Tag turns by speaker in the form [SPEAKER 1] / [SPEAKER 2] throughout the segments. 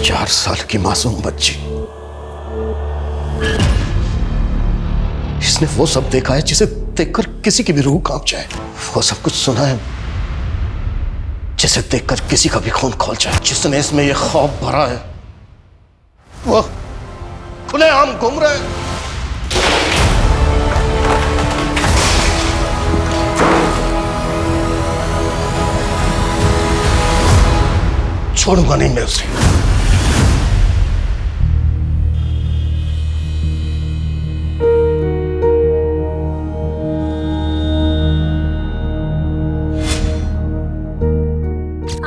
[SPEAKER 1] 4 साल की मासूम बच्ची, इसने वो सब देखा है जिसे देखकर किसी की भी रूह कांप जाए। वो सब कुछ सुना है जिसे देखकर किसी का भी खून खौल जाए। जिसने इसमें ये खौफ भरा है वो खुलेआम घूम रहा है। छोड़ूंगा नहीं मैं उसे।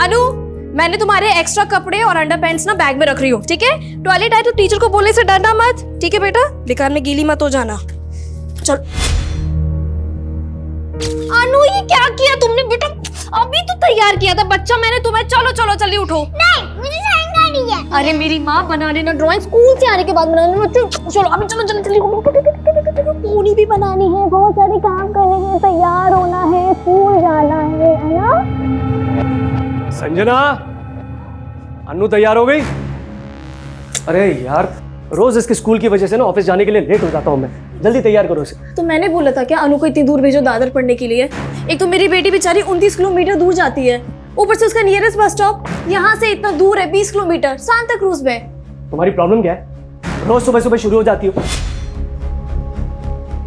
[SPEAKER 2] अनु, मैंने तुम्हारे एक्स्ट्रा कपड़े और अंडरपैंट्स ना बैग में रख रही हूँ, ठीक है? टॉयलेट आए तो टीचर को बोलने से डरना मत, ठीक है बेटा? बेकार में गीली मत हो जाना। चल। अनु, ये क्या किया तुमने बेटा? अभी तो तैयार किया था बच्चा मैंने तुम्हें। चलो चलो जल्दी उठो।
[SPEAKER 3] नहीं, मुझे ड्राइंग आनी है।
[SPEAKER 2] अरे मेरी माँ बना देना ड्राइंग, स्कूल से आने के बाद बना देना। चलो अभी चलो जल्दी जल्दी। पूरी भी बनानी है, बहुत सारे काम करने हैं, तैयार होना है, स्कूल जाना है ना?
[SPEAKER 4] संजना, अन्नू तैयार हो गई? अरे यार, रोज इसके स्कूल की वजह से ना ऑफिस जाने के लिए लेट हो जाता हूँ मैं। जल्दी तैयार करो इसे।
[SPEAKER 2] तो मैंने बोला था क्या अनु को इतनी दूर भेजो दादर पढ़ने के लिए? एक तो मेरी बेटी बेचारी 29 किलोमीटर दूर जाती है, ऊपर से उसका नियरेस्ट बस स्टॉप यहाँ से इतना दूर है, 20 किलोमीटर, सांता क्रूज में।
[SPEAKER 4] तुम्हारी प्रॉब्लम क्या है? रोज सुबह सुबह शुरू हो जाती हो।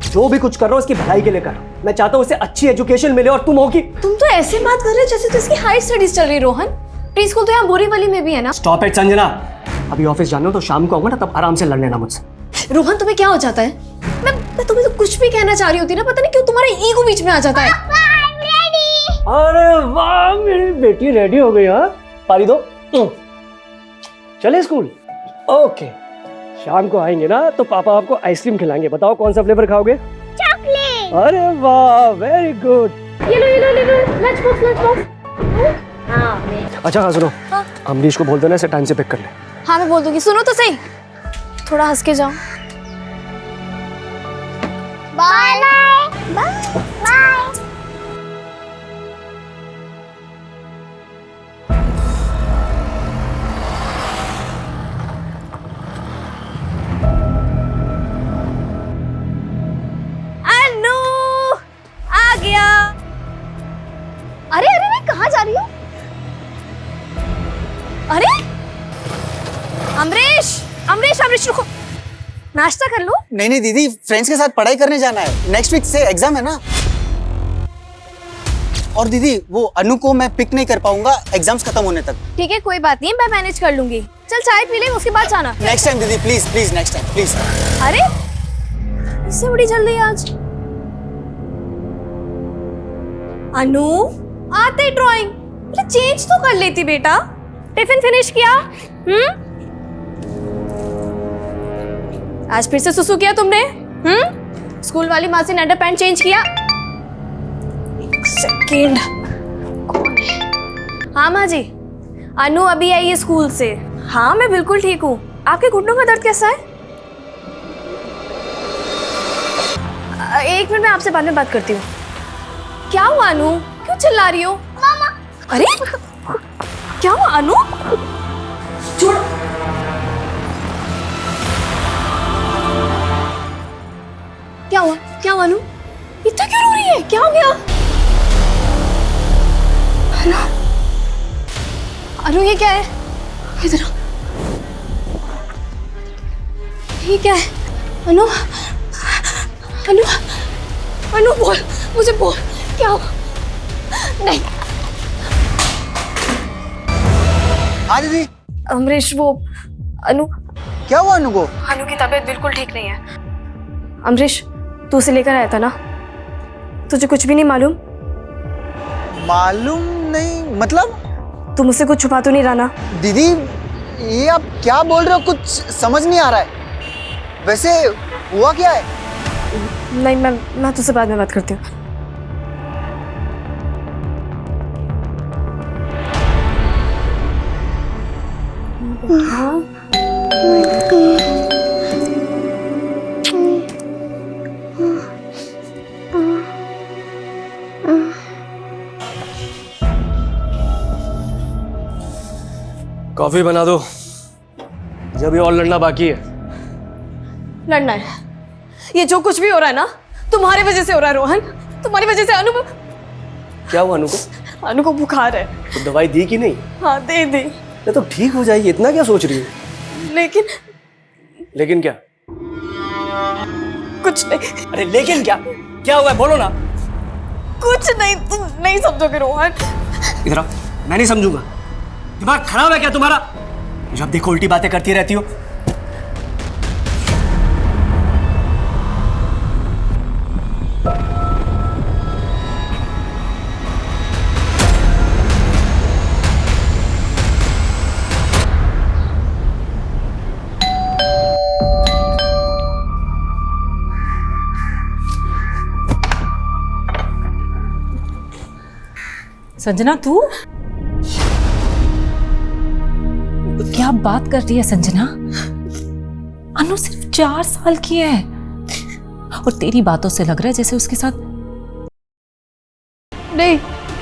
[SPEAKER 4] जो भी कुछ कर रहा हो उसकी भलाई के लिए कर। मैं चाहता हूँ उसे अच्छी एजुकेशन मिले और तुम हो कि
[SPEAKER 2] तुम तो ऐसे बात कर रहे हो जैसे तो इसकी हाई स्टडीज चल रही। रोहन, प्री स्कूल तो यहाँ बोरीवली में भी है ना?
[SPEAKER 4] Stop it Sanjana. अभी ऑफिस जाना हो तो शाम को आऊंगा ना, तब आराम से लड़ लेना मुझसे।
[SPEAKER 2] रोहन, तुम्हें क्या हो जाता है? मैं तुम्हें तो कुछ भी कहना चाह रही होती ना, पता नहीं क्यों तुम्हारा ईगो बीच में आ जाता है।
[SPEAKER 4] अरे वाह, मेरी बेटी रेडी हो गई। हाँ, पारी दो। चले स्कूल? ओके, शाम को आएंगे ना तो पापा आपको आइसक्रीम खिलाएंगे। बताओ कौन सा फ्लेवर खाओगे?
[SPEAKER 3] चॉकलेट।
[SPEAKER 4] अरे वाह, वेरी गुड।
[SPEAKER 2] ये लो लंच बॉक्स।
[SPEAKER 4] अच्छा हाँ सुनो,
[SPEAKER 2] हाँ?
[SPEAKER 4] अमरीश को बोल देना इसे टाइम से पिक कर ले।
[SPEAKER 2] हाँ मैं बोल दूंगी। सुनो तो सही, थोड़ा हंस के जाओ।
[SPEAKER 3] Bye bye bye.
[SPEAKER 2] अनु आ गया। अरे अरे मैं कहाँ जा रही हूँ? अरे अमरीश अमरीश अमरीश रुको, नाश्ता कर लो।
[SPEAKER 5] नहीं दीदी, फ्रेंड्स के साथ पढ़ाई करने जाना है। नेक्स्ट वीक से एग्जाम है ना। और दीदी, वो अनु को मैं पिक नहीं कर पाऊंगा एग्जाम्स खत्म होने तक।
[SPEAKER 2] ठीक है कोई बात नहीं, मैं मैनेज कर लूंगी। चल चाय पी ले, उसके बाद जाना।
[SPEAKER 5] नेक्स्ट टाइम दीदी, please please next time please.
[SPEAKER 2] अरे इससे बड़ी जल्दी आज? अनु, आते ड्राइंग चेंज तो कर लेती बेटा। टिफिन फिनिश किया? आज फिर से सुसु किया तुमने? स्कूल वाली माँ से अंडर पैंट चेंज किया? एक सेकेंड, कौन है? हाँ माँ जी, अनु अभी आई है स्कूल से। हाँ मैं बिल्कुल ठीक हूँ। आपके घुटनों का दर्द कैसा है? एक मिनट, मैं आपसे बाद में बात करती हूँ। क्या हुआ अनु, क्यों चिल्ला रही हो?
[SPEAKER 3] मामा।
[SPEAKER 2] अरे क्या हुआ अनु? छोड़। क्या हुआ? क्या हुआ अनु? इतना क्यों रो रही है? क्या हो गया? अनु, अनु ये क्या है? इधर आओ। ये क्या है? अनु, अनु, अनु बोल, मुझे बोल, क्या हुआ? नहीं।
[SPEAKER 5] हाँ दीदी।
[SPEAKER 2] अमरीश, वो अनु,
[SPEAKER 5] क्या हुआ अनु को?
[SPEAKER 2] अनु की तबीयत बिल्कुल ठीक नहीं है। अमरीश, तू उसे लेकर आया था ना? तुझे कुछ भी नहीं मालूम?
[SPEAKER 5] मालूम नहीं मतलब?
[SPEAKER 2] तू मुझसे कुछ छुपा तो नहीं रहा ना?
[SPEAKER 5] दीदी, ये आप क्या बोल रहे हो? कुछ समझ नहीं आ रहा है। वैसे हुआ क्या है?
[SPEAKER 2] नहीं, मैं तुझसे बाद में बात करती हूँ। हाँ?
[SPEAKER 4] कॉफी बना दो। जब भी और लड़ना बाकी है।
[SPEAKER 2] लड़ना है? ये जो कुछ भी हो रहा है ना, तुम्हारी वजह से हो रहा है रोहन। तुम्हारी वजह से अनु
[SPEAKER 4] क्या हुआ अनु को?
[SPEAKER 2] अनु को बुखार है।
[SPEAKER 4] तो दवाई दी कि नहीं?
[SPEAKER 2] हाँ दे दी।
[SPEAKER 4] ये तो ठीक हो जाएगी, इतना क्या सोच रही है?
[SPEAKER 2] लेकिन
[SPEAKER 4] क्या?
[SPEAKER 2] कुछ नहीं।
[SPEAKER 4] अरे लेकिन क्या हुआ है, बोलो ना।
[SPEAKER 2] कुछ नहीं, तुम नहीं समझोगे रोहन।
[SPEAKER 4] इधर आओ, मैं नहीं समझूंगा। दिमाग खराब है क्या तुम्हारा? जब देखो उल्टी बातें करती रहती हो।
[SPEAKER 6] संजना तू क्या बात कर रही है संजना? अनु सिर्फ 4 साल की है और तेरी बातों से लग रहा है जैसे उसके साथ
[SPEAKER 2] नहीं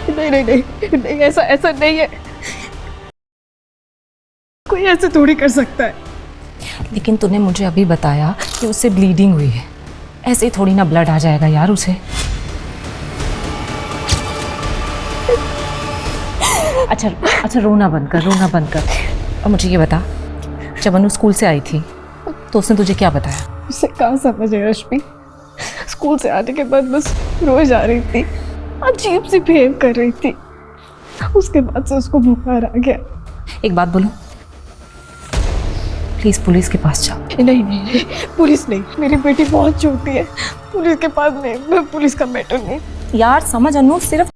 [SPEAKER 2] नहीं नहीं नहीं, नहीं ऐसा नहीं है। कोई ऐसे थोड़ी कर सकता है।
[SPEAKER 6] लेकिन तूने मुझे अभी बताया कि उससे ब्लीडिंग हुई है। ऐसे ही थोड़ी ना ब्लड आ जाएगा यार उसे। अच्छा रोना बंद कर। और मुझे ये बता, जब अनु स्कूल से आई थी तो उसने तुझे क्या बताया?
[SPEAKER 2] उसे कहाँ समझ है रश्मि। स्कूल से आने के बाद बस रोज आ रही थी, अजीब सी बिहेव कर रही थी। उसके बाद से उसको बुखार आ गया।
[SPEAKER 6] एक बात बोलूं, प्लीज पुलिस के पास जाओ।
[SPEAKER 2] नहीं, पुलिस नहीं। मेरी बेटी बहुत छोटी है, पुलिस के पास नहीं। मैं पुलिस का मैटर नहीं।
[SPEAKER 6] यार समझ अनु, सिर्फ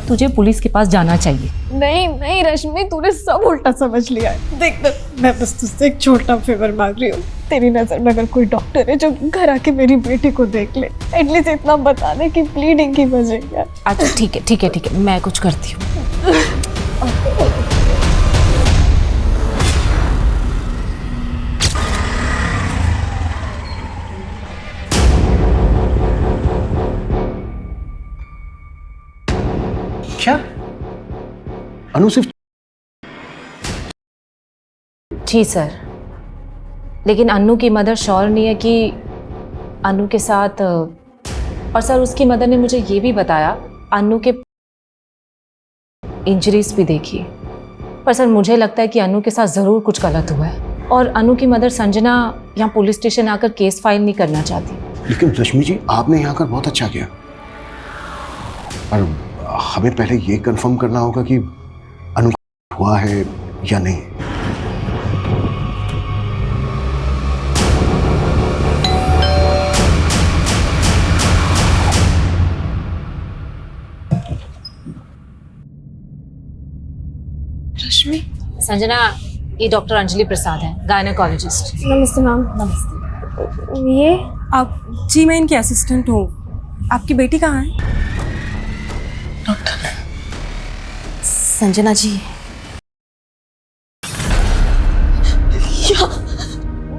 [SPEAKER 6] तुझे पुलिस के पास जाना चाहिए।
[SPEAKER 2] नहीं रश्मि, तूने सब उल्टा समझ लिया है। देख मैं बस तुझसे एक छोटा फेवर मांग रही हूँ। तेरी नजर में अगर कोई डॉक्टर है जो घर आके मेरी बेटी को देख ले, एटलीस्ट इतना बता दे कि ब्लीडिंग की वजह क्या।
[SPEAKER 6] अच्छा ठीक है, मैं कुछ करती हूँ।
[SPEAKER 1] क्या अनु सिर्फ?
[SPEAKER 6] जी सर, लेकिन अन्नू की मदर श्योर नहीं है कि अन्नू के साथ, और सर उसकी मदर ने मुझे ये भी बताया अन्नू के इंजरीज भी देखी। पर सर मुझे लगता है कि अन्नू के साथ ज़रूर कुछ गलत हुआ है और अन्नू की मदर संजना यहाँ पुलिस स्टेशन आकर केस फाइल नहीं करना चाहती।
[SPEAKER 1] लेकिन रश्मि जी, आपने यहाँ आकर बहुत अच्छा किया, पर हमें पहले ये कंफर्म करना होगा कि अनु हुआ है या नहीं।
[SPEAKER 2] रश्मि,
[SPEAKER 6] संजना, ये डॉक्टर अंजलि प्रसाद है, गायनेकोलॉजिस्ट।
[SPEAKER 2] नमस्ते मैम।
[SPEAKER 6] नमस्ते।
[SPEAKER 2] ये
[SPEAKER 7] आप? जी मैं इनकी असिस्टेंट हूँ। आपकी बेटी कहाँ है?
[SPEAKER 6] संजना जी।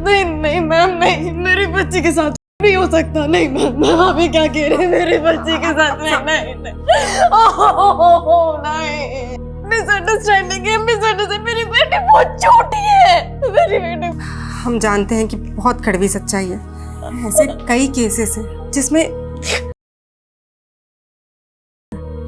[SPEAKER 2] नहीं मैम, नहीं, मेरी बच्ची के साथ नहीं हो सकता। नहीं मैम, अभी क्या कह रहे हैं? मेरी बच्ची के साथ नहीं। मिसअंडरस्टैंडिंग है, मिसअंडरस्टैंडिंग। मेरी बेटी बहुत छोटी है। मेरी बेटी।
[SPEAKER 7] हम जानते हैं कि बहुत कड़वी सच्चाई है। ऐसे कई केसेस हैं जिसमें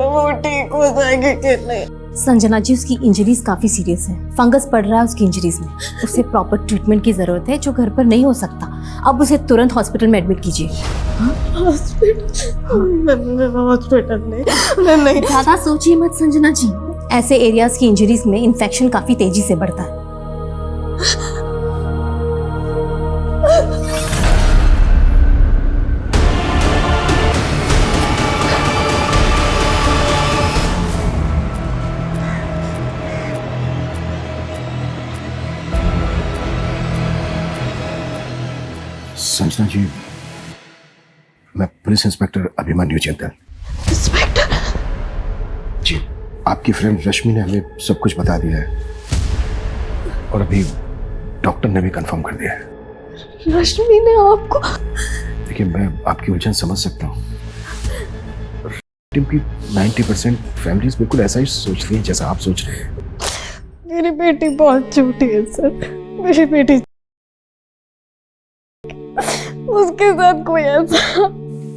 [SPEAKER 2] वो ठीक हो जाएगी कि नहीं?
[SPEAKER 8] संजना जी, उसकी इंजरीज काफी सीरियस है। फंगस पड़ रहा है उसकी इंजरीज में। उसे प्रॉपर ट्रीटमेंट की जरूरत है जो घर पर नहीं हो सकता। अब उसे तुरंत हॉस्पिटल में एडमिट कीजिए।
[SPEAKER 2] हॉस्पिटल नहीं।
[SPEAKER 8] ज्यादा सोचिए मत संजना जी, ऐसे एरियाज की इंजरीज में इन्फेक्शन काफी तेजी से बढ़ता है।
[SPEAKER 1] संजना जी, मैं पुलिस इंस्पेक्टर अभिमन्यु चिंतन।
[SPEAKER 2] इंस्पेक्टर
[SPEAKER 1] जी, आपकी फ्रेंड रश्मि ने हमें सब कुछ बता दिया है और अभी डॉक्टर ने भी कंफर्म कर दिया है।
[SPEAKER 2] रश्मि ने आपको?
[SPEAKER 1] देखिए, मैं आपकी उलझन समझ सकता हूँ, टीम की 90% फैमिलीज बिल्कुल ऐसा ही सोचती हैं जैसा आप सोच रहे हैं।
[SPEAKER 7] मेरी बेटी बहुत छोटी है सर, मेरी बेटी, उसके साथ कोई ऐसा।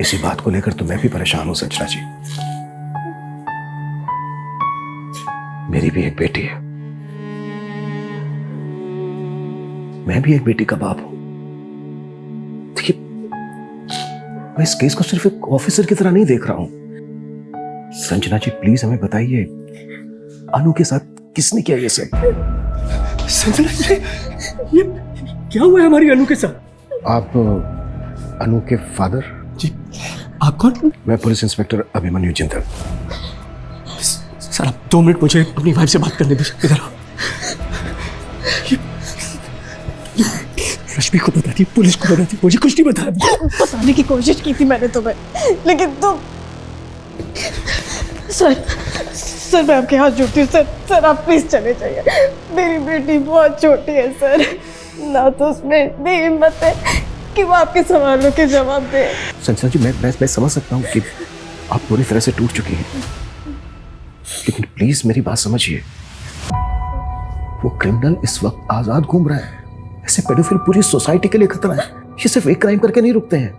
[SPEAKER 1] इसी बात को लेकर तो मैं भी परेशान हूं संजना जी। मेरी भी एक बेटी है, मैं भी एक बेटी का बाप हूं। देखिए, मैं इस केस को सिर्फ एक ऑफिसर की तरह नहीं देख रहा हूं। संजना जी प्लीज हमें बताइए, अनु के साथ किसने किया ये सब?
[SPEAKER 4] संजना जी, ये क्या हुआ है हमारी अनु के साथ?
[SPEAKER 1] आप अनु के फादर?
[SPEAKER 4] जी, आप कौन?
[SPEAKER 1] मैं police inspector Abhimanyu Jindal.
[SPEAKER 4] Sir, आप 2 मिनट मुझे अपनी वाइफ से बात करने दीजिए। इधर आओ। रश्मि को बता दी, पुलिस को बता दी, मुझे कुछ नहीं बताया।
[SPEAKER 7] बताने की कोशिश की थी मैंने तुम्हें, लेकिन तुम। सर मैं आपके हाथ जोड़ती हूँ सर आप प्लीज चले जाइए। मेरी बेटी बहुत छोटी है सर, ना तो उसमें इतनी हिम्मत है कि वो आपके सवालों के जवाब दे।
[SPEAKER 1] संजना जी, मैं समझ सकता हूँ कि आप पूरी तरह से टूट चुकी हैं, लेकिन प्लीज मेरी बात समझिए। वो क्रिमिनल इस वक्त आजाद घूम रहा है। ऐसे पेडोफिल पूरी सोसाइटी के लिए खतरा है। ये सिर्फ एक क्राइम करके नहीं रुकते हैं।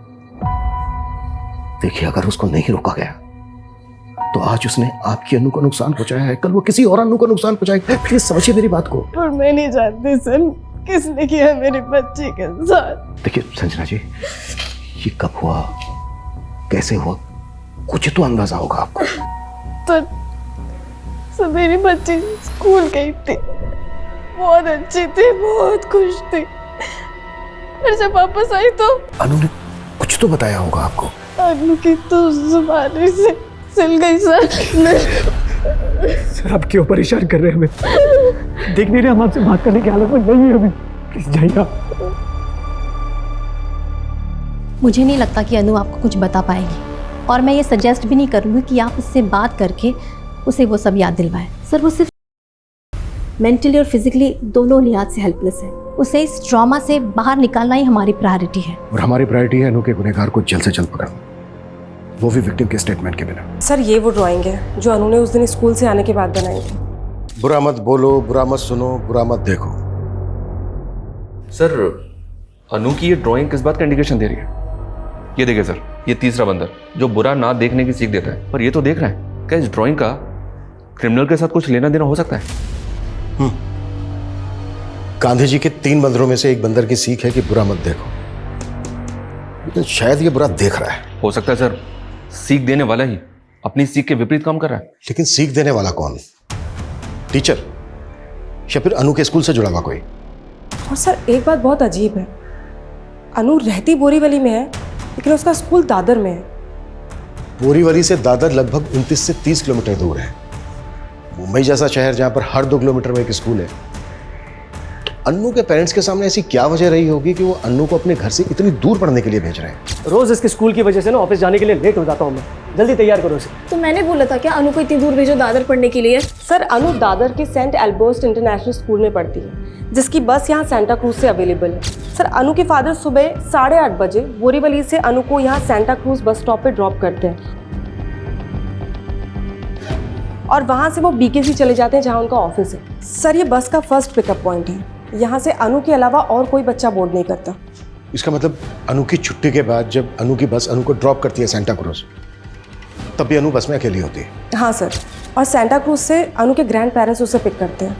[SPEAKER 1] देखिए, अगर उसको नहीं रोका गया तो आज उसने आपकी अनु को नुकसान पहुंचाया है, कल वो किसी और अनु को नुकसान पहुंचाएगा। प्लीज समझिए मेरी बात को।
[SPEAKER 7] पर मैं नहीं जानती सर किसने किया मेरी बच्ची के साथ।
[SPEAKER 1] देखिए संजना जी, ये कब हुआ, कैसे हुआ, कुछ तो अंदाजा होगा आपको।
[SPEAKER 7] तो मेरी बच्ची स्कूल गई थी, बहुत अच्छी थी, बहुत खुश थी। फिर जब वापस आई तो
[SPEAKER 1] अनु ने कुछ तो बताया होगा आपको।
[SPEAKER 7] अनु की तो जुबानी से सिल गई सर।
[SPEAKER 4] सर, आप क्यों परेशान कर रहे हैं हमें? देख नहीं रहे हम आपसे बात करने की हालत में नहीं है अभी। प्लीज जाइए आप।
[SPEAKER 8] मुझे नहीं लगता कि अनु आपको कुछ बता पाएगी, और मैं ये सजेस्ट भी नहीं करूँगी कि आप उससे बात करके उसे वो सब याद दिलवाएं। सर, वो सिर्फ मेंटली और फिजिकली दोनों लिहाज से हेल्पलेस है। उसे इस ट्रॉमा से बाहर निकालना ही हमारी प्रायोरिटी है।
[SPEAKER 1] और हमारी प्रायोरिटी है अनु के गुनहगार को जल्द से जल्द पकड़ना, वो भी विक्टिम के स्टेटमेंट के बिना।
[SPEAKER 9] सर, ये वो ड्राइंग है जो अनु ने उस दिन स्कूल से आने के बाद बनाई थी।
[SPEAKER 1] बुरा मत बोलो, बुरा मत सुनो, बुरा मत देखो।
[SPEAKER 10] सर, अनु की ये ड्राइंग किस बात का इंडिकेशन दे रही है? ये देखिए सर, ये तीसरा बंदर जो बुरा ना देखने की सीख देता है, पर ये तो देख रहा है। क्या इस ड्राइंग का क्रिमिनल के साथ कुछ लेना देना हो सकता है?
[SPEAKER 1] गांधी जी के 3 बंदरों में से एक बंदर की सीख है कि बुरा मत देखो, लेकिन शायद ये बुरा देख रहा है।
[SPEAKER 10] हो सकता है सर, सीख देने वाला ही अपनी सीख के विपरीत काम कर रहा है।
[SPEAKER 1] लेकिन सीख देने वाला कौन? टीचर या फिर अनु के स्कूल से जुड़ा हुआ कोई?
[SPEAKER 9] और सर, एक बात बहुत अजीब है, अनु रहती बोरीवली में है लेकिन उसका स्कूल दादर में है।
[SPEAKER 1] बोरीवली से दादर लगभग 29 से 30 किलोमीटर दूर है। मुंबई जैसा शहर जहां पर हर 2 किलोमीटर में एक स्कूल है, तो अन्नू के पेरेंट्स के सामने ऐसी क्या वजह रही होगी कि वो अन्नू को अपने घर से इतनी दूर पढ़ने के लिए भेज रहे हैं?
[SPEAKER 4] रोज इसके स्कूल की वजह से ना ऑफिस जाने के लिए लेट हो जाता हूँ मैं। जल्दी तैयार करो इसे।
[SPEAKER 2] तो मैंने बोला था क्या अनु को इतनी दूर भेजो दादर पढ़ने के लिए?
[SPEAKER 9] सर, अनु दादर के सेंट एल्बर्ट इंटरनेशनल स्कूल में पढ़ती है, जिसकी बस यहाँ सेंटा क्रूज से अवेलेबल है। सर, अनु के फादर सुबह 8:30 बजे बोरीवली से अनु को यहाँ सेंटा क्रूज बस स्टॉप पे ड्रॉप करते हैं और वहाँ से वो बीकेसी चले जाते हैं जहाँ उनका ऑफिस है। सर, ये बस का फर्स्ट पिकअप पॉइंट है। यहाँ से अनु के अलावा और कोई बच्चा बोर्ड नहीं करता।
[SPEAKER 1] इसका मतलब अनु की छुट्टी के बाद जब अनु की बस अनु को ड्रॉप करती है सेंटा क्रूज, तब भी अनु बस में अकेली होती है?
[SPEAKER 9] हाँ सर, और सेंटा क्रूज से अनु के ग्रैंड पेरेंट्स उसे पिक करते हैं।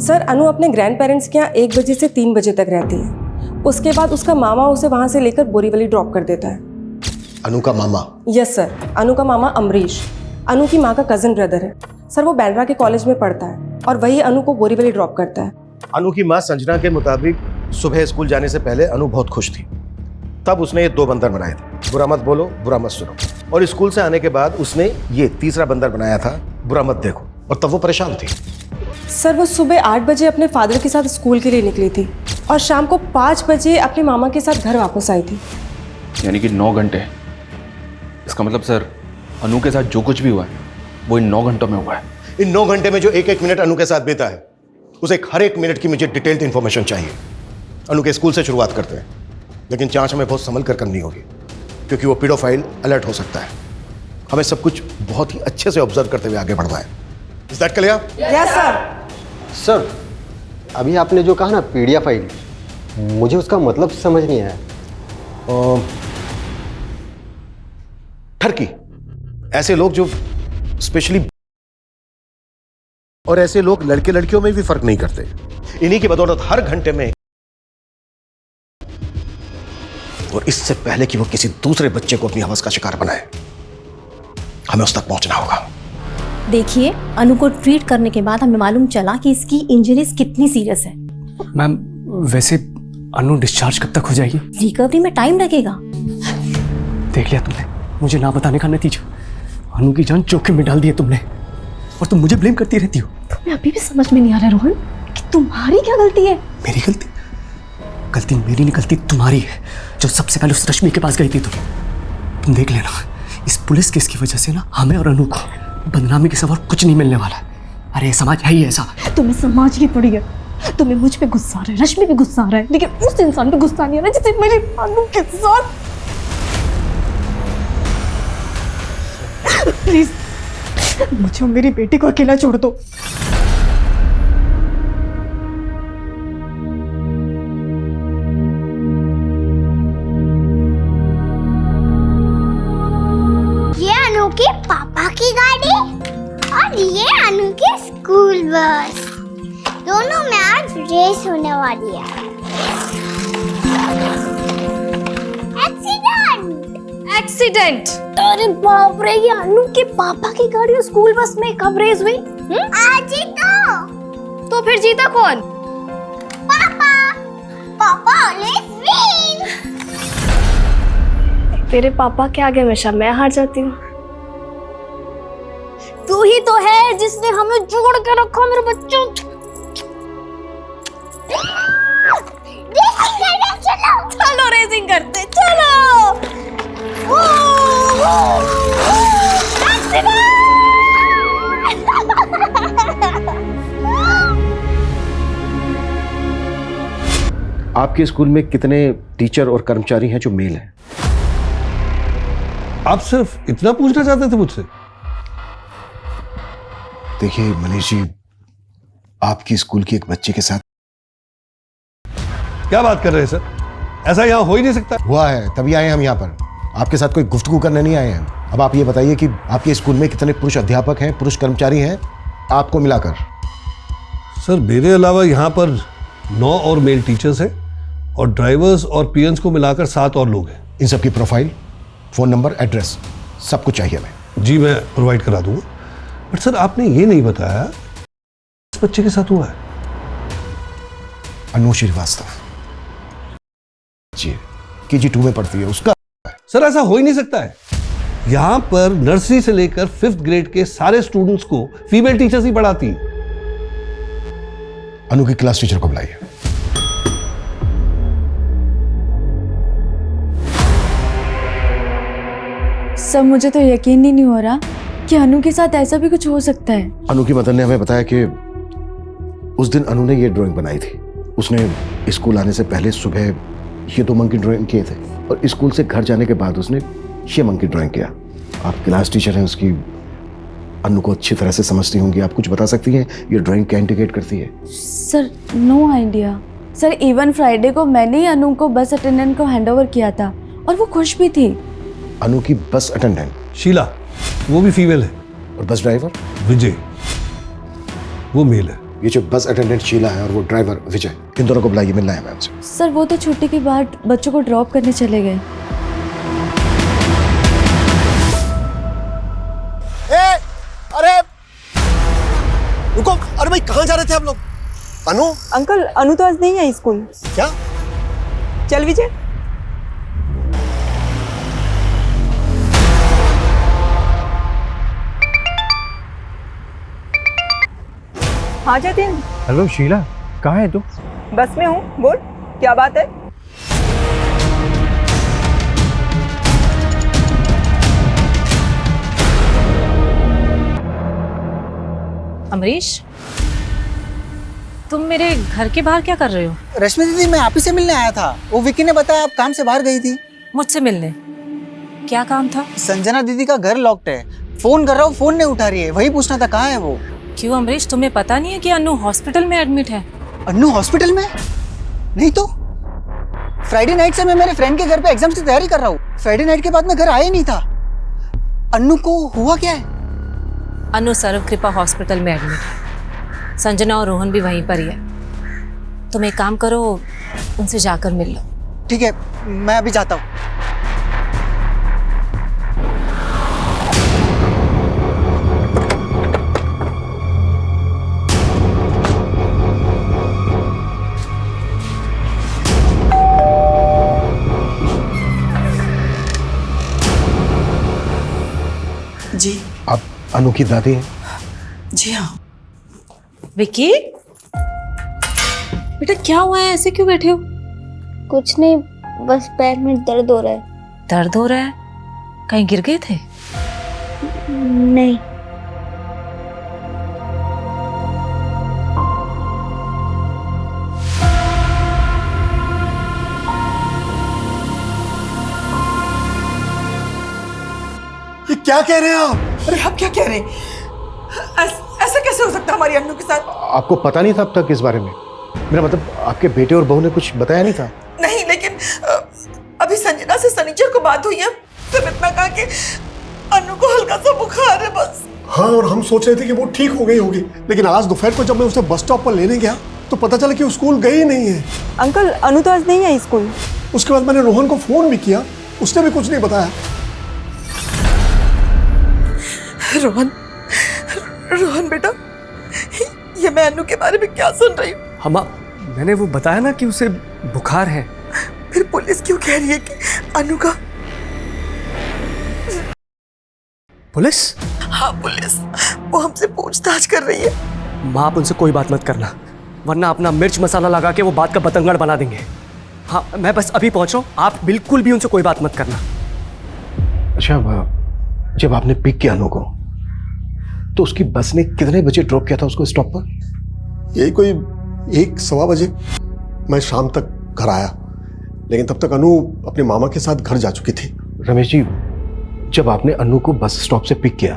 [SPEAKER 9] सर, अनु अपने ग्रैंड पेरेंट्स के यहाँ 1 बजे से 3 बजे तक रहती है। उसके बाद उसका मामा उसे वहाँ से लेकर बोरीवली ड्रॉप कर देता है।
[SPEAKER 1] अनु का मामा?
[SPEAKER 9] यस सर, अनु का मामा अमरीश अनु की माँ का कजिन ब्रदर है। सर, वो बैंड्रा के कॉलेज में पढ़ता है और वही अनु को बोरीवली ड्रॉप करता है।
[SPEAKER 1] अनु की माँ संजना के मुताबिक सुबह स्कूल जाने से पहले अनु बहुत खुश थी, तब उसने ये 2 बंदर बनाए थे, बुरा मत बोलो, बुरा मत सुनो। और स्कूल से आने के बाद उसने ये तीसरा बंदर बनाया था, बुरा मत देखो, और तब वो परेशान थी।
[SPEAKER 9] सर, वो सुबह 8 बजे अपने फादर के साथ स्कूल के लिए निकली थी और शाम को 5 बजे अपने मामा के साथ घर वापस आई थी।
[SPEAKER 10] यानी कि 9 घंटे। इसका मतलब सर, अनु के साथ जो कुछ भी हुआ है वो इन 9 घंटों में हुआ है।
[SPEAKER 1] इन 9 घंटे में जो 1-1 मिनट अनु के साथ बीता है, उसे हर एक मिनट की मुझे डिटेल्ड इंफॉर्मेशन चाहिए। अनु के स्कूल से शुरुआत करते हैं, लेकिन जांच हमें बहुत संभल कर करनी होगी क्योंकि वो पीडोफाइल अलर्ट हो सकता है। हमें सब कुछ बहुत ही अच्छे से ऑब्जर्व करते हुए आगे बढ़ना है। Is that clear?
[SPEAKER 9] Yes sir.
[SPEAKER 5] Sir, अभी आपने जो कहा ना पीडिया फाइल, मुझे उसका मतलब समझ नहीं आया।
[SPEAKER 1] ठरकी, ऐसे लोग जो स्पेशली, और ऐसे लोग लड़के लड़कियों में भी फर्क नहीं करते। इन्हीं की बदौलत हर घंटे में, और इससे पहले कि वो किसी दूसरे बच्चे को अपनी हवस का शिकार बनाए, हमें उस तक पहुंचना होगा।
[SPEAKER 8] देखिए, अनु को ट्रीट करने के बाद हमें मालूम चला कि इसकी इंजरीज कितनी सीरियस है।
[SPEAKER 4] मैम, वैसे अनु डिस्चार्ज कब तक हो जाएगी?
[SPEAKER 8] रिकवरी में टाइम लगेगा।
[SPEAKER 4] देख लिया तुमने मुझे ना बताने का नतीजा। अनु की जान जोखिम में डाल दी है तुमने, और तुम मुझे ब्लेम करती रहती हो।
[SPEAKER 8] तुम्हें अभी भी समझ में नहीं आ रहा रोहन कि तुम्हारी क्या गलती है?
[SPEAKER 4] मेरी गलती? गलती मेरी नहीं, गलती तुम्हारी है, जो सबसे पहले उस रश्मि के पास गई थी। तुम देख लेना, इस पुलिस केस की वजह से ना हमें और अनु को बदनामी के सिवा कुछ नहीं मिलने वाला। अरे समाज है ही ऐसा।
[SPEAKER 8] तुम्हें समाज की पड़ी है। तुम्हें मुझ पे गुस्सा आ रहा है, रश्मि पे गुस्सा आ रहा है, लेकिन उस इंसान पे गुस्सा नहीं आ रहा जिसे मेरी अनु के साथ। प्लीज मुझे और मेरी बेटी को अकेला छोड़ दो।
[SPEAKER 3] ये अनु के पापा की गाड़ी और ये अनु की स्कूल बस, दोनों में आज रेस होने वाली है।
[SPEAKER 2] एक्सीडेंट? अरे बाप रे, ये अनु के पापा की गाड़ी और स्कूल बस में कब रेस हुई?
[SPEAKER 3] आज ही
[SPEAKER 2] तो फिर जीता कौन?
[SPEAKER 3] पापा। पापा ऑलवेज विन।
[SPEAKER 2] तेरे पापा के आगे हमेशा मैं हार जाती हूँ। तू ही तो है जिसने हमें जोड़ के रखा मेरे बच्चों।
[SPEAKER 3] चलो
[SPEAKER 2] चलो रेसिंग करते, चलो।
[SPEAKER 1] आपके स्कूल में कितने टीचर और कर्मचारी हैं जो मेल हैं?
[SPEAKER 11] आप सिर्फ इतना पूछना चाहते थे मुझसे?
[SPEAKER 1] देखिए मनीष जी, आपकी स्कूल की एक बच्ची के साथ।
[SPEAKER 11] क्या बात कर रहे हैं सर? ऐसा यहाँ हो ही नहीं सकता।
[SPEAKER 1] हुआ है, तभी आए हम यहाँ पर। आपके साथ कोई गुफ्तगू करने नहीं आए हैं। अब आप ये बताइए कि आपके स्कूल में कितने पुरुष अध्यापक हैं, पुरुष कर्मचारी हैं आपको मिलाकर?
[SPEAKER 11] सर मेरे अलावा यहाँ पर 9 और मेल टीचर्स हैं, और ड्राइवर्स और पीएन्स को मिलाकर 7 और लोग हैं।
[SPEAKER 1] इन सब की प्रोफाइल, फोन नंबर, एड्रेस सब कुछ चाहिए हमें।
[SPEAKER 11] जी मैं प्रोवाइड करा दूंगा, बट सर आपने ये नहीं बताया इस बच्चे के साथ हुआ है।
[SPEAKER 1] अनु श्रीवास्तव जी, KG2 में पढ़ती है, उसका।
[SPEAKER 11] सर ऐसा हो ही नहीं सकता है। यहाँ पर नर्सरी से लेकर 5th ग्रेड के सारे स्टूडेंट्स को फीमेल टीचर्स ही पढ़ाती हैं।
[SPEAKER 1] अनु की क्लास टीचर को बुलाइए।
[SPEAKER 7] सर मुझे तो यकीन ही नहीं हो रहा कि अनु के साथ ऐसा भी कुछ हो सकता है।
[SPEAKER 1] अनु की मदर ने हमें बताया कि उस दिन अनु ने ये ड्राइंग बनाई थी। उसने स्कूल आने से पहले सुबह ये 2 मंकी ड्राइंग किए थे, और स्कूल से घर जाने के बाद उसने ये मंकी ड्राइंग किया। आप क्लास टीचर हैं उसकी, अनु को अच्छी तरह से समझती होंगी। आप कुछ बता सकती हैं ये ड्राइंग क्या इंडिकेट करती है?
[SPEAKER 7] Sir no idea. Sir even Friday को मैंने ही अनु को बस अटेंडेंट को हैंडओवर किया था, और वो खुश भी थी।
[SPEAKER 1] अनु की बस अटेंडेंट
[SPEAKER 11] शीला, वो भी फीमेल है।
[SPEAKER 1] और बस ड्राइवर
[SPEAKER 11] विजय, वो मेल है।
[SPEAKER 1] ये जो बस अटेंडेंट शीला है और वो ड्राइवर विजय, इन दोनों को बुलाइए, मिलना है मैम से।
[SPEAKER 7] सर वो तो छुट्टी के बाद बच्चों को ड्रॉप करने चले गए।
[SPEAKER 1] अरे रुको, अरे भाई कहाँ जा रहे थे आप लोग? अनु?
[SPEAKER 9] अंकल अनु तो आज नहीं आई स्कूल।
[SPEAKER 1] क्या?
[SPEAKER 9] चल विजय। हाँ जतिन।
[SPEAKER 5] हेलो शीला, कहाँ है तू?
[SPEAKER 9] बस में हूँ, बोल क्या बात है?
[SPEAKER 6] अमरीश, तुम मेरे घर के बाहर क्या कर रहे हो?
[SPEAKER 5] रश्मि दीदी, मैं आप ही से मिलने आया था। वो विक्की ने बताया आप काम से बाहर गई थी।
[SPEAKER 6] मुझसे मिलने? क्या काम था?
[SPEAKER 5] संजना दीदी का घर लॉक्ड है, फोन कर रहा हूँ, फोन नहीं उठा रही है, वही पूछना था कहाँ है वो।
[SPEAKER 6] क्यों अमरीश, तुम्हें पता नहीं है कि अनु हॉस्पिटल में एडमिट है?
[SPEAKER 5] अन्नू हॉस्पिटल में? नहीं तो फ्राइडे नाइट से मैं मेरे फ्रेंड के घर पे एग्जाम्स की तैयारी कर रहा हूँ। फ्राइडे नाइट के बाद मैं घर आया ही नहीं था। अन्नू को हुआ क्या है?
[SPEAKER 6] अनु सर्व कृपा हॉस्पिटल में एडमिट है। संजना और रोहन भी वहीं पर ही है। तुम एक काम करो, उनसे जाकर मिल लो।
[SPEAKER 5] ठीक है, मैं अभी जाता हूँ।
[SPEAKER 1] जी आप अनु की दादी हैं?
[SPEAKER 7] जी हाँ।
[SPEAKER 6] विक्की, बेटा क्या हुआ है, ऐसे क्यों बैठे हो?
[SPEAKER 3] कुछ नहीं, बस पैर में दर्द हो रहा है।
[SPEAKER 6] दर्द हो रहा है? कहीं गिर गए थे?
[SPEAKER 3] नहीं।
[SPEAKER 1] ये क्या कह रहे हैं आप?
[SPEAKER 7] अरे आप क्या कह रहे हैं? ऐसा कैसे हो सकता है हमारी अन्नू के साथ?
[SPEAKER 1] आपको पता नहीं था अब तक इस बारे में? मेरा मतलब आपके बेटे और बहू ने कुछ बताया नहीं था?
[SPEAKER 7] नहीं, लेकिन अभी संजना से सनीचर को बात हुई है। सिर्फ इतना कहा कि अन्नू को हल्का सा बुखार है बस।
[SPEAKER 1] हाँ, और हम सोच रहे थे कि वो ठीक हो गई होगी, लेकिन आज दोपहर को जब मैं उसे बस स्टॉप पर लेने गया तो पता चला कि वो स्कूल गई ही नहीं है।
[SPEAKER 9] अंकल, अनु तो आज नहीं आई स्कूल।
[SPEAKER 1] उसके बाद मैंने रोहन को फोन भी किया, उसने भी कुछ नहीं बताया।
[SPEAKER 7] रोहन बेटा, ये मैं अनु के बारे में क्या सुन रही हूँ?
[SPEAKER 4] हम मैंने वो बताया ना कि उसे बुखार है।
[SPEAKER 7] फिर पुलिस क्यों कह रही है कि अनु का?
[SPEAKER 4] पुलिस?
[SPEAKER 7] हाँ पुलिस, वो हमसे पूछताछ कर रही है।
[SPEAKER 4] माँ, आप उनसे कोई बात मत करना, वरना अपना मिर्च मसाला लगा के वो बात का बतंगड़ बना देंगे। हाँ, मैं बस अभी पहुंच रहा हूँ, आप बिल्कुल भी उनसे कोई बात मत करना।
[SPEAKER 1] अच्छा, जब आपने पिक किया अनु को तो उसकी बस ने कितने बजे ड्रॉप किया था उसको स्टॉप पर?
[SPEAKER 12] यही कोई 1-1:15 बजे। मैं शाम तक घर आया, लेकिन तब तक अनु अपने मामा के साथ घर जा चुकी थी।
[SPEAKER 1] रमेश जी, जब आपने अनु को बस स्टॉप से पिक किया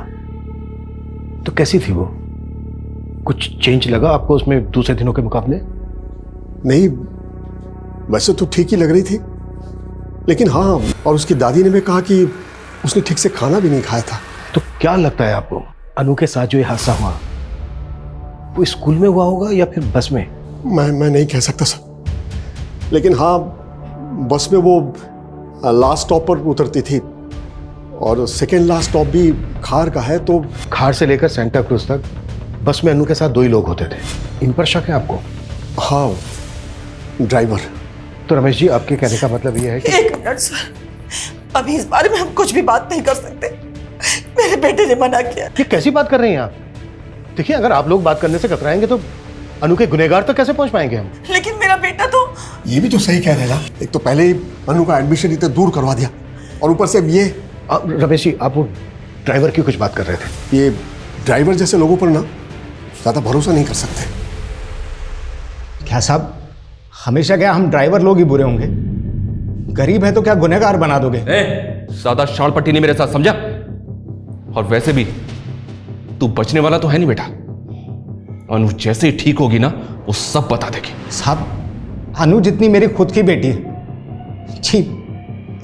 [SPEAKER 1] तो कैसी थी वो? कुछ चेंज लगा आपको उसमें दूसरे दिनों के मुकाबले?
[SPEAKER 12] नहीं, वैसे तो ठीक ही लग रही थी, लेकिन हाँ, और उसकी दादी ने भी कहा कि उसने ठीक से खाना भी नहीं खाया था।
[SPEAKER 1] तो क्या लगता है आपको, अनु के साथ जो ये हादसा हुआ वो स्कूल में हुआ होगा या फिर बस में?
[SPEAKER 12] मैं नहीं कह सकता सर, लेकिन हाँ, बस में वो लास्ट स्टॉप पर उतरती थी और सेकेंड लास्ट स्टॉप भी खार का है, तो
[SPEAKER 1] खार से लेकर सेंटा क्रूज तक बस में अनु के साथ 2 ही लोग होते थे। इन पर शक है आपको?
[SPEAKER 12] हाँ, ड्राइवर।
[SPEAKER 1] तो रमेश जी, आपके कहने का मतलब ये है कि...
[SPEAKER 7] 1 मिनट सर, अभी इस बारे में हम कुछ भी बात नहीं कर सकते। मेरे बेटे ने मना किया।
[SPEAKER 1] ये कैसी बात कर रही हैं आप? देखिए, अगर आप लोग बात करने से कतराएंगे तो अनु के गुनहगार तक कैसे पहुंच पाएंगे हम?
[SPEAKER 7] लेकिन मेरा बेटा तो...
[SPEAKER 12] ये भी तो सही कह रहे ना, एक तो पहले ही अनु का एडमिशन इतना दूर करवा दिया और ऊपर से ये...
[SPEAKER 1] रमेश जी, आप वो ड्राइवर की कुछ बात कर रहे थे।
[SPEAKER 12] ये ड्राइवर जैसे लोगों पर ना ज्यादा भरोसा नहीं कर सकते।
[SPEAKER 13] क्या साहब, हमेशा क्या हम ड्राइवर लोग ही बुरे होंगे? गरीब है तो क्या गुनहगार बना दोगे?
[SPEAKER 10] ज्यादा शाल पट्टी नहीं मेरे साथ, समझा? और वैसे भी तू बचने वाला तो है नहीं बेटा। अनु जैसे ही ठीक होगी ना, वो सब बता देगी।
[SPEAKER 13] साहब, अनु जितनी मेरी खुद की बेटी है। छी,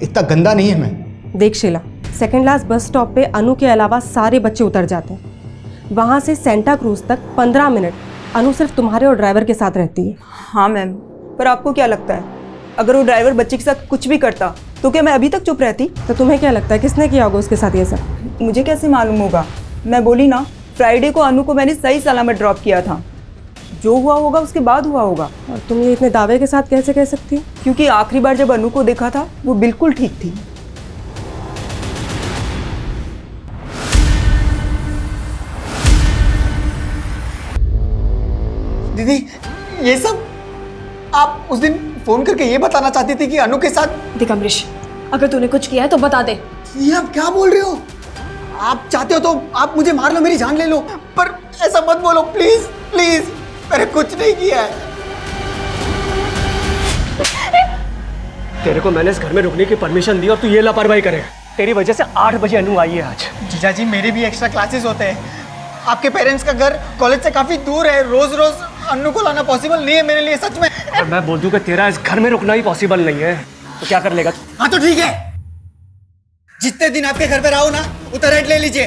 [SPEAKER 13] इतना गंदा नहीं है मैं।
[SPEAKER 9] देख Sheela, second last bus stop पे अनु के अलावा सारे बच्चे उतर जाते हैं। वहाँ से सेंटा क्रूज तक 15 मिनट अनु सिर्फ तुम्हारे और ड्राइवर के साथ रहती है।
[SPEAKER 14] हाँ मैम, पर आपको क्या लगता है, अगर वो ड्राइवर बच्चे के साथ कुछ भी करता तो क्या मैं अभी तक चुप रहती?
[SPEAKER 9] तो तुम्हें क्या लगता है किसने किया होगा उसके साथ ये सब?
[SPEAKER 14] मुझे कैसे मालूम होगा? मैं बोली ना, फ्राइडे को अनु को मैंने सही सलामत ड्रॉप किया था। जो हुआ होगा उसके बाद हुआ होगा।
[SPEAKER 9] और तुम ये इतने दावे के साथ कैसे कह सकती हो?
[SPEAKER 14] क्योंकि आखिरी बार जब अनु को देखा था वो बिल्कुल ठीक थी।
[SPEAKER 5] दीदी, ये सब आप उस दिन फोन करके ये बताना चाहती थी कि अनु के साथ...
[SPEAKER 2] देख अमरीश, अगर तूने कुछ किया है तो बता दे।
[SPEAKER 5] ये आप क्या बोल रहे हो? आप चाहते हो तो आप मुझे मार लो, मेरी जान ले लो, पर ऐसा मत बोलो प्लीज प्लीज। मैंने कुछ नहीं किया है।
[SPEAKER 4] तेरे को मैंने इस घर में रुकने की परमिशन दी और तू ये लापरवाही करेगा। तेरी वजह से 8 बजे अनु आई है आज।
[SPEAKER 5] जीजा जी, मेरे भी एक्स्ट्रा क्लासेस होते हैं। आपके पेरेंट्स का घर कॉलेज से काफी दूर है, रोज रोज अन्नू को लाना पॉसिबल नहीं है मेरे लिए, सच में।
[SPEAKER 4] और मैं बोल दूं कि तेरा इस घर में रुकना ही पॉसिबल नहीं है तो क्या कर लेगा?
[SPEAKER 5] हाँ तो ठीक है, जितने दिन आपके घर पे रहो ना उतना रेंट ले लीजिए।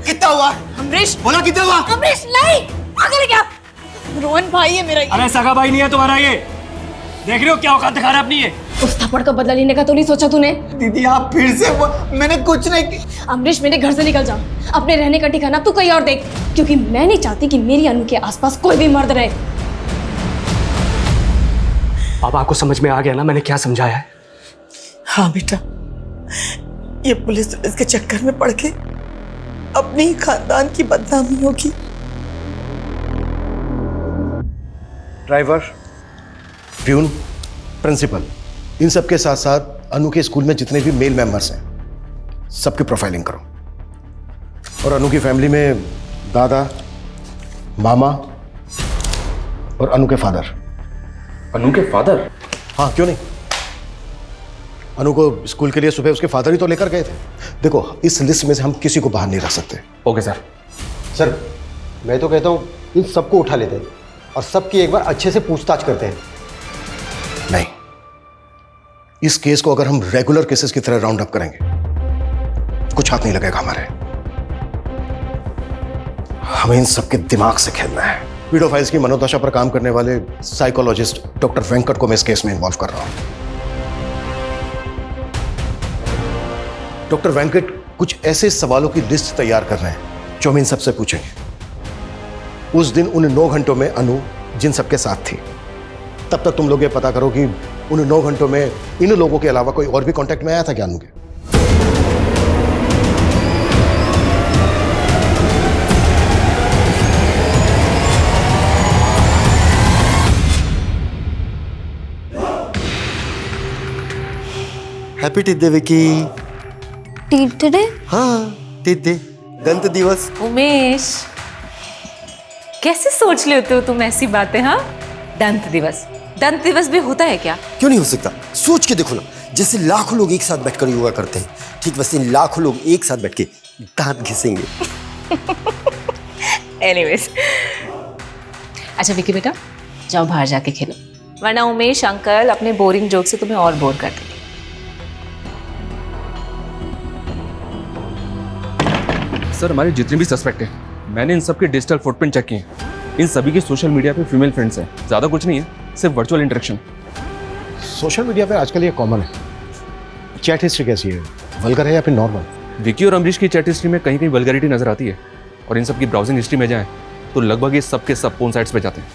[SPEAKER 5] कितना हुआ?
[SPEAKER 7] अमरीश,
[SPEAKER 5] बोला कितना हुआ?
[SPEAKER 7] अमरीश नहीं, पागल है क्या? रोहन भाई है मेरा।
[SPEAKER 4] अरे सगा भाई नहीं है तुम्हारा ये, देख रहे हो क्या औकात दिखा रहा है अपनी ये।
[SPEAKER 7] उस थप्पड़ का बदला लेने का तो नहीं सोचा तूने?
[SPEAKER 5] दीदी आप फिर से मैंने कुछ नहीं किया।
[SPEAKER 7] अमरीश, मेरे घर से निकल जा, अपने रहने का ठिकाना तू कहीं और देख, क्योंकि मैं नहीं चाहती कि मेरी अनु के आसपास कोई भी मर्द रहे।
[SPEAKER 4] अब आपको समझ में आ गया ना मैंने क्या समझाया है?
[SPEAKER 14] हाँ बेटा, ये पुलिस के चक्कर में पड़ के अपने ही खानदान की बदनामी होगी।
[SPEAKER 1] ड्राइवर, प्यून, प्रिंसिपल, इन सब के साथ साथ अनु के स्कूल में जितने भी मेल मेंबर्स हैं सबकी प्रोफाइलिंग करो। और अनु की फैमिली में दादा, मामा और अनु के फादर।
[SPEAKER 10] अनु के फादर?
[SPEAKER 1] हाँ, क्यों नहीं। अनु को स्कूल के लिए सुबह उसके फादर ही तो लेकर गए थे। देखो, इस लिस्ट में से हम किसी को बाहर नहीं रख सकते।
[SPEAKER 10] Okay sir.
[SPEAKER 12] सर मैं तो कहता हूँ इन सबको उठा लेते हैं और सबकी एक बार अच्छे से पूछताछ करते हैं।
[SPEAKER 1] नहीं, इस केस को अगर हम रेगुलर केसेस की तरह राउंड अप करेंगे कुछ हाथ नहीं लगेगा हमारे। हमें इन सबके दिमाग से खेलना है। पीडोफाइल्स की मनोदशा पर काम करने वाले साइकोलॉजिस्ट डॉक्टर वेंकट को मैं इस केस में इन्वॉल्व कर रहा हूं। डॉक्टर वेंकट कुछ ऐसे सवालों की लिस्ट तैयार कर रहे हैं जो हम इन सबसे पूछेंगे। उस दिन उन 9 घंटों में अनु जिन सबके साथ थी, तब तक तुम लोग ये पता करो कि उन 9 घंटों में इन लोगों के अलावा कोई और भी कांटेक्ट में आया था क्या अनु के?
[SPEAKER 15] Happy teeth Vicky.
[SPEAKER 2] Teeth day?
[SPEAKER 15] हाँ, टीथ डे, दंत दिवस।
[SPEAKER 6] उमेश, कैसे सोच लेते हो तुम ऐसी बातें? हाँ, दंत दिवस भी होता है क्या?
[SPEAKER 15] क्यों नहीं हो सकता? सोच के देखो ना, जैसे लाखों लोग एक साथ बैठकर योगा करते हैं, ठीक वैसे लाखों लोग एक साथ बैठ के दांत घिसेंगे।
[SPEAKER 6] एनीवेज, अच्छा विकी बेटा, जाओ बाहर जाके खेलो, वरना उमेश अंकल अपने बोरिंग जोक से तुम्हें और बोर कर देंगे।
[SPEAKER 10] सर हमारे जितने भी सस्पेक्ट हैं, मैंने इन सब के डिजिटल फुटप्रिंट चेक किए हैं। इन सभी की सोशल मीडिया पे फीमेल फ्रेंड्स हैं। ज़्यादा कुछ नहीं है, सिर्फ वर्चुअल इंटरेक्शन।
[SPEAKER 1] सोशल मीडिया पे आजकल ये कॉमन है। चैट हिस्ट्री कैसी है, वल्गर है या फिर नॉर्मल?
[SPEAKER 10] विकी और अमरीश की चैट हिस्ट्री में कहीं कहीं वल्गैरिटी नजर आती है, और इन सब की ब्राउजिंग हिस्ट्री में जाएं तो लगभग ये सब के सब पोर्न साइट्स पे जाते हैं।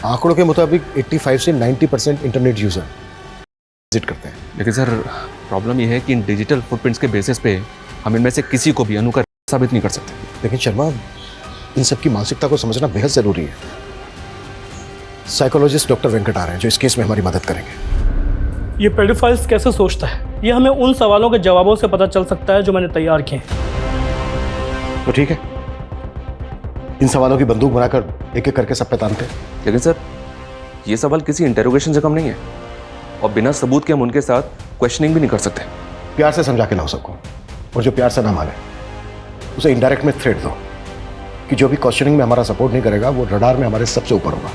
[SPEAKER 1] आंकड़ों के मुताबिक 85 से 90% इंटरनेट यूजर विजिट करते हैं।
[SPEAKER 10] लेकिन सर प्रॉब्लम ये है कि इन डिजिटल फुटप्रिंट्स के बेसिस पे हम इनमें से किसी को भी अनु का साबित नहीं कर सकते।
[SPEAKER 1] लेकिन शर्मा, इन सब की मानसिकता को समझना बेहद जरूरी है। साइकोलॉजिस्ट डॉक्टर वेंकट आ रहे हैं जो इस केस में हमारी मदद करेंगे।
[SPEAKER 4] ये पेडोफाइल्स कैसे सोचता है, ये हमें उन सवालों के जवाबों से पता चल सकता है जो मैंने तैयार किए हैं।
[SPEAKER 1] तो ठीक है, इन सवालों की बंदूक बनाकर एक एक करके सब पे तानते हैं।
[SPEAKER 10] लेकिन सर ये सवाल किसी इंटेरोगेशन से कम नहीं है, और बिना सबूत के हम उनके साथ क्वेश्चनिंग भी नहीं कर सकते।
[SPEAKER 1] प्यार से समझा के लाओ सबको, और जो प्यार से ना माने उसे इनडायरेक्ट में थ्रेट दो कि जो भी क्वेश्चनिंग में हमारा सपोर्ट नहीं करेगा वो रडार में हमारे सबसे ऊपर होगा।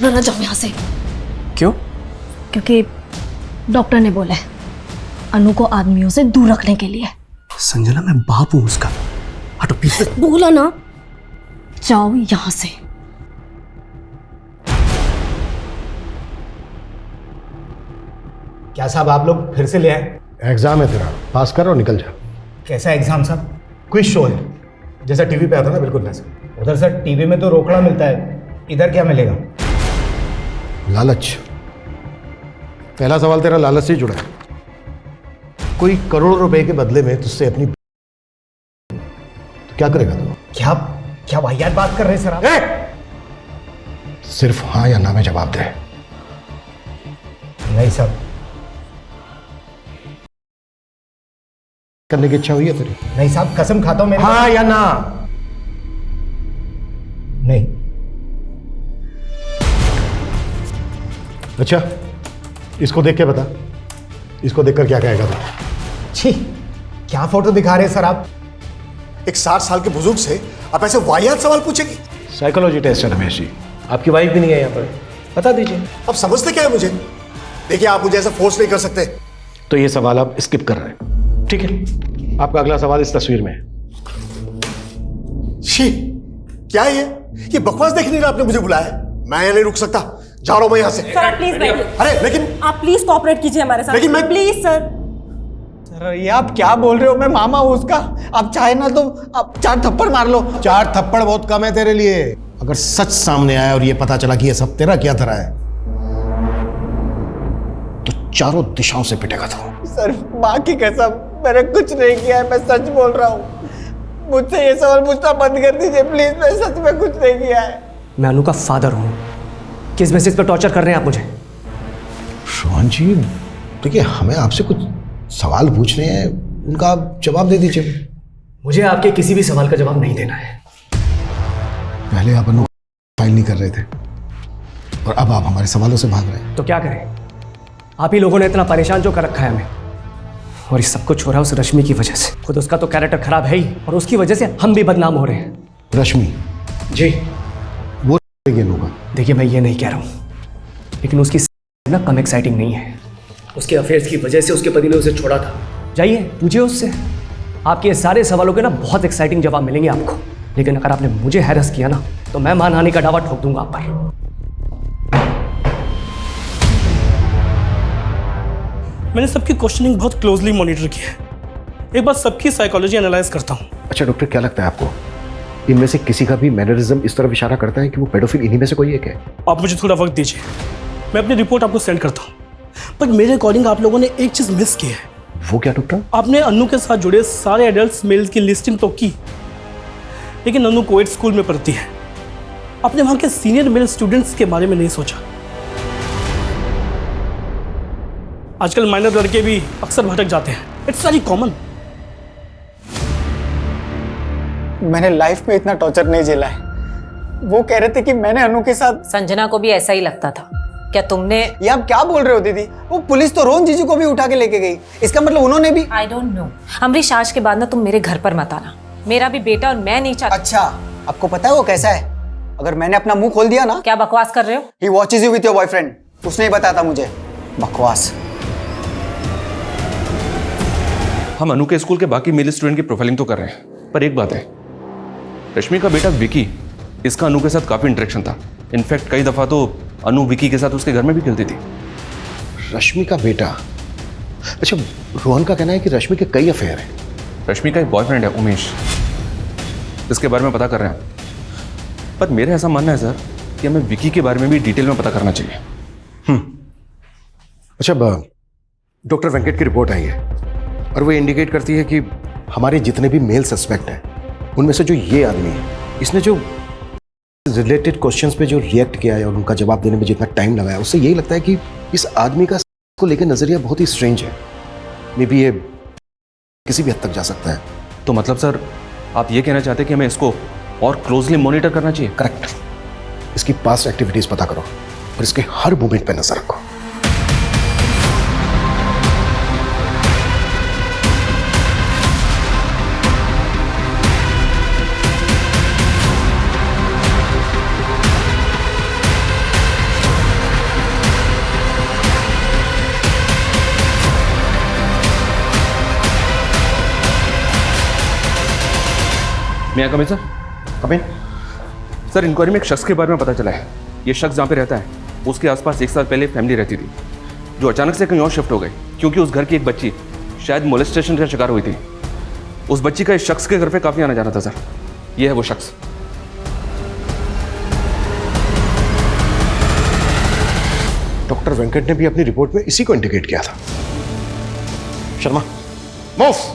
[SPEAKER 2] ना जाओ यहाँ से।
[SPEAKER 4] क्यों?
[SPEAKER 2] क्योंकि डॉक्टर ने बोला है अनु को आदमियों से दूर रखने के लिए।
[SPEAKER 4] संजना, मैं बाप हूं उसका। हटो प्लीज।
[SPEAKER 2] बोला ना, जाओ यहाँ से।
[SPEAKER 13] क्या साहब आप लोग फिर से ले आए?
[SPEAKER 1] एग्जाम है तेरा, पास कर और निकल जा।
[SPEAKER 13] कैसा एग्जाम साहब? क्विज शो है, जैसा टीवी पे आता ना, बिल्कुल वैसा। उधर सर टीवी में तो रोकड़ा मिलता है, इधर क्या मिलेगा?
[SPEAKER 1] लालच। पहला सवाल तेरा लालच से जुड़ा है। कोई करोड़ों रुपए के बदले में तुझसे अपनी
[SPEAKER 13] क्या करेगा तू? क्या क्या वाहियात बात कर रहे हैं सर आप? सिर्फ हाँ या ना में जवाब दे। नहीं साहब। करने की इच्छा हुई है तेरी? नहीं साहब, कसम खाता हूं मेरे। हाँ या ना? नहीं। अच्छा, इसको देख के बता, इसको देखकर क्या कहेगा तू? छी, क्या फोटो दिखा रहे हैं सर आप?
[SPEAKER 12] एक 60 साल के बुजुर्ग से आप ऐसे वाहियात सवाल पूछेंगे?
[SPEAKER 13] साइकोलॉजी टेस्ट है रमेश जी। आपकी वाइफ भी नहीं है यहाँ पर, बता दीजिए।
[SPEAKER 12] अब समझते क्या है मुझे? देखिए, आप मुझे ऐसा फोर्स नहीं कर सकते।
[SPEAKER 13] तो ये सवाल आप स्किप कर रहे हैं, ठीक है? आपका अगला सवाल इस तस्वीर में है।
[SPEAKER 12] शी, क्या है ये बकवास देख नहीं रहा आपने मुझे बुलाया है? मैं यहाँ नहीं रुक सकता, जा रहा हूं मैं यहाँ से।
[SPEAKER 9] सर आप प्लीज बैठिए।
[SPEAKER 12] अरे लेकिन
[SPEAKER 9] आप प्लीज कोऑपरेट कीजिए हमारे साथ।
[SPEAKER 12] लेकिन मैं
[SPEAKER 9] प्लीज सर।
[SPEAKER 5] सर ये आप क्या बोल रहे हो? मैं मामा हूं उसका। आप चाहे ना तो आप 4 थप्पड़ मार लो।
[SPEAKER 13] 4 थप्पड़ बहुत कम है तेरे लिए। अगर सच सामने आया और ये पता चला कि ये सब तेरा क्या धरा है तो चारों दिशाओं से पिटेगा तू।
[SPEAKER 5] सर माँ की कसम, मैंने कुछ नहीं किया है, मैं सच बोल रहा हूँ। मुझसे ये सवाल पूछना बंद कर दीजिए प्लीज, मैं सच में कुछ नहीं किया है।
[SPEAKER 4] मैं अनु का फादर हूँ। किस बेसिस पर टॉर्चर कर रहे हैं आप मुझे?
[SPEAKER 13] रोहन जी, देखिए हमें आपसे कुछ सवाल पूछने हैं, उनका आप जवाब दे दीजिए।
[SPEAKER 4] मुझे आपके किसी भी सवाल का जवाब नहीं देना है।
[SPEAKER 13] पहले आप अनु फाइल नहीं कर रहे थे और अब आप हमारे सवालों से भाग रहे हैं।
[SPEAKER 4] तो क्या करें? आप ही लोगों ने इतना परेशान जो कर रखा है हमें, और ये सब कुछ हो रहा है उस रश्मि की वजह से। खुद उसका तो कैरेक्टर खराब है ही, और उसकी वजह से हम भी बदनाम हो रहे हैं।
[SPEAKER 13] रश्मि
[SPEAKER 4] जी,
[SPEAKER 13] वो होगा।
[SPEAKER 4] देखिए मैं ये नहीं कह रहा हूँ, लेकिन उसकी ना कम एक्साइटिंग नहीं है। उसके अफेयर्स की वजह से उसके पति ने उसे छोड़ा था। जाइए पूछिए उससे, आपके ये सारे सवालों के ना बहुत एक्साइटिंग जवाब मिलेंगे आपको। लेकिन अगर आपने मुझे हैरेस किया ना तो मैं मानहानि का दावा ठोक दूंगा आप पर।
[SPEAKER 16] मैंने सबकी क्वेश्चनिंग बहुत क्लोजली मॉनिटर की है। एक बार सबकी साइकोलॉजी एनालाइज करता हूँ।
[SPEAKER 13] अच्छा डॉक्टर, क्या लगता है आपको इनमें से किसी का भी मैनरिज्म इस तरफ इशारा करता है कि वो पेडोफिल इन्हीं में से कोई एक है?
[SPEAKER 16] आप मुझे थोड़ा वक्त दीजिए, मैं अपनी रिपोर्ट आपको सेंड करता हूँ। पर मेरे अकॉर्डिंग आप लोगों ने एक चीज मिस की है।
[SPEAKER 13] वो क्या डॉक्टर?
[SPEAKER 16] आपने अनु के साथ जुड़े सारे एडल्ट मेल्स की लिस्टिंग तो की, लेकिन अनु कोएड स्कूल में पढ़ती है। आपने वहां के सीनियर मेल स्टूडेंट्स के बारे में नहीं सोचा। आजकल माइनर लड़के भी अक्सर भटक जाते हैं, इट्स वेरी कॉमन।
[SPEAKER 5] मैंने लाइफ में इतना टॉर्चर नहीं झेला है। वो कह रहे थे कि मैंने अनु के साथ।
[SPEAKER 6] संजना को भी ऐसा ही लगता था। क्या तुमने?
[SPEAKER 5] ये आप क्या बोल रहे हो दीदी? वो पुलिस तो रोहन जीजू को भी उठा के लेके गई। इसका मतलब उन्होंने भी।
[SPEAKER 6] I don't know. अमरीश, आज के बाद ना तुम मेरे घर पर मत आना। मेरा भी बेटा और मैं नहीं चाहती।
[SPEAKER 5] अच्छा, आपको पता है वो कैसा है? अगर मैंने अपना मुंह खोल दिया ना।
[SPEAKER 6] क्या बकवास कर रहे हो?
[SPEAKER 5] He watches you with your boyfriend. उसने ही बताया था मुझे। बकवास।
[SPEAKER 10] हम अनु के स्कूल के बाकी मेल स्टूडेंट की प्रोफाइलिंग तो कर रहे हैं, पर एक बात है, रश्मि का बेटा विकी, इसका अनु के साथ काफी इंटरेक्शन था। इनफैक्ट कई दफा तो अनु विकी के साथ उसके घर में भी खेलती थी।
[SPEAKER 13] रश्मि का बेटा? अच्छा, रोहन का कहना है कि रश्मि के कई अफेयर हैं।
[SPEAKER 10] रश्मि का एक बॉयफ्रेंड है उमेश, इसके बारे में पता कर रहे हैं। पर मेरा ऐसा मानना है सर कि हमें विकी के बारे में भी डिटेल में पता करना चाहिए।
[SPEAKER 13] अच्छा, डॉक्टर वेंकट की रिपोर्ट आई है और वो इंडिकेट करती है कि हमारे जितने भी मेल सस्पेक्ट हैं उनमें से जो ये आदमी है, इसने जो रिलेटेड क्वेश्चंस पे जो रिएक्ट किया है और उनका जवाब देने में जितना टाइम लगाया, उससे यही लगता है कि इस आदमी का को लेकर नजरिया बहुत ही स्ट्रेंज है। मे बी ये किसी भी हद तक जा सकता है।
[SPEAKER 10] तो मतलब सर आप ये कहना चाहते हैं कि हमें इसको और क्लोजली मॉनिटर करना चाहिए?
[SPEAKER 13] करेक्ट। इसकी पास्ट एक्टिविटीज पता करो और इसके हर मूवमेंट पे नजर रखो।
[SPEAKER 10] मैं कम सर?
[SPEAKER 13] कमिन।
[SPEAKER 10] सर, इंक्वायरी में एक शख्स के बारे में पता चला है। ये शख्स जहाँ पे रहता है उसके आसपास 1 साल पहले फैमिली रहती थी, जो अचानक से कहीं और शिफ्ट हो गई क्योंकि उस घर की एक बच्ची शायद मोलेस्टेशन का शिकार हुई थी। उस बच्ची का इस शख्स के घर पे काफ़ी आना जाना था सर। ये है वो शख्स।
[SPEAKER 13] डॉक्टर वेंकट ने भी अपनी रिपोर्ट में इसी को इंडिकेट किया था। शर्मा, मूव।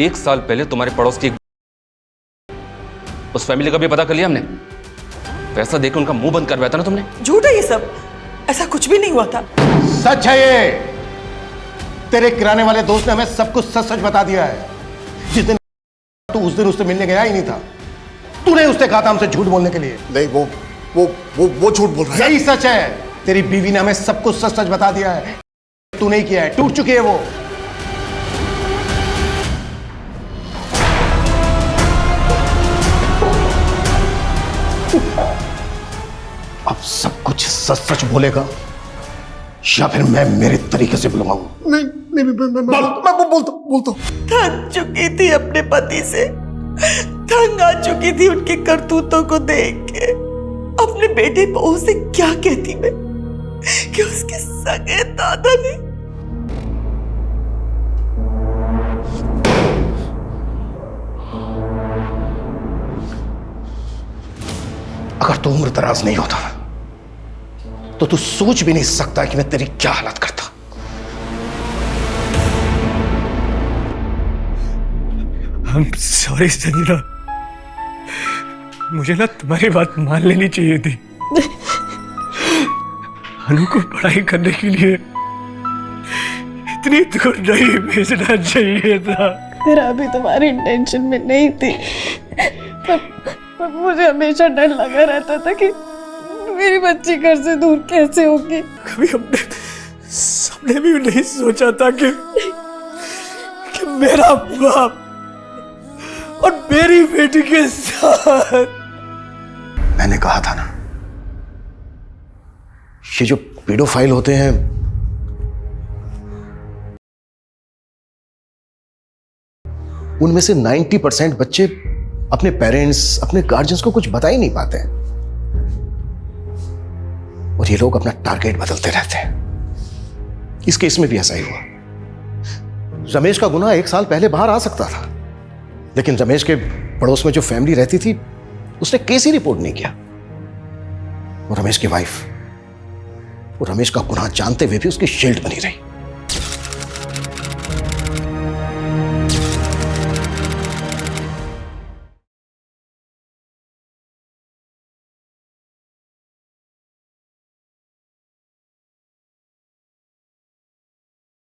[SPEAKER 10] 1 साल पहले तुम्हारे पड़ोस की उस फैमिली का भी पता कर लिया हमने। पैसा देकर उनका मुंह बंद करवाया था ना तुमने।
[SPEAKER 14] झूठ है ये सब, ऐसा कुछ भी नहीं हुआ था।
[SPEAKER 13] सच है ये। तेरे किराने वाले दोस्त ने हमें सब कुछ सच सच बता दिया है। जिस दिन तू उस दिन उससे मिलने गया ही नहीं था। तूने उससे कहा था हमसे झूठ बोलने के लिए।
[SPEAKER 12] नहीं, वो झूठ बोल रहा है।
[SPEAKER 13] यही सच है। तेरी बीवी ने हमें सब कुछ सच सच बता दिया है। तू नहीं किया है, टूट चुकी है वो। अब सब कुछ सच सच बोलेगा या फिर मैं मेरे तरीके से बुलवाऊं?
[SPEAKER 12] नहीं, मैं बोलता।
[SPEAKER 14] थक चुकी थी अपने पति से, तंग आ चुकी थी उनकी करतूतों को देख के। अपने बेटे बहू से क्या कहती मैं कि उसके सगे दादा ने।
[SPEAKER 13] अगर तू उम्र दराज नहीं होता तो तू सोच भी नहीं सकता कि मैं तेरी क्या हालत करता।
[SPEAKER 4] I'm sorry संजना, मुझे ना तुम्हारी बात मान लेनी चाहिए थी। अनु को पढ़ाई करने के लिए इतनी दूर नहीं भेजना चाहिए था।
[SPEAKER 7] मेरा भी तुम्हारी इंटेंशन में नहीं थी, पर मुझे हमेशा डर लगा रहता था कि मेरी बच्ची घर से दूर कैसे होगी।
[SPEAKER 4] कभी हमने सबने भी नहीं सोचा था कि मेरा बाप और मेरी बेटी के साथ।
[SPEAKER 13] मैंने कहा था ना, ये जो पीडोफाइल होते हैं उनमें से 90% बच्चे अपने पेरेंट्स, अपने गार्जियंस को कुछ बता ही नहीं पाते हैं और ये लोग अपना टारगेट बदलते रहते हैं। इस केस में भी ऐसा ही हुआ। रमेश का गुनाह 1 साल पहले बाहर आ सकता था, लेकिन रमेश के पड़ोस में जो फैमिली रहती थी उसने केस ही रिपोर्ट नहीं किया। और रमेश की वाइफ वो रमेश का गुनाह जानते हुए भी उसकी शील्ड बनी रही।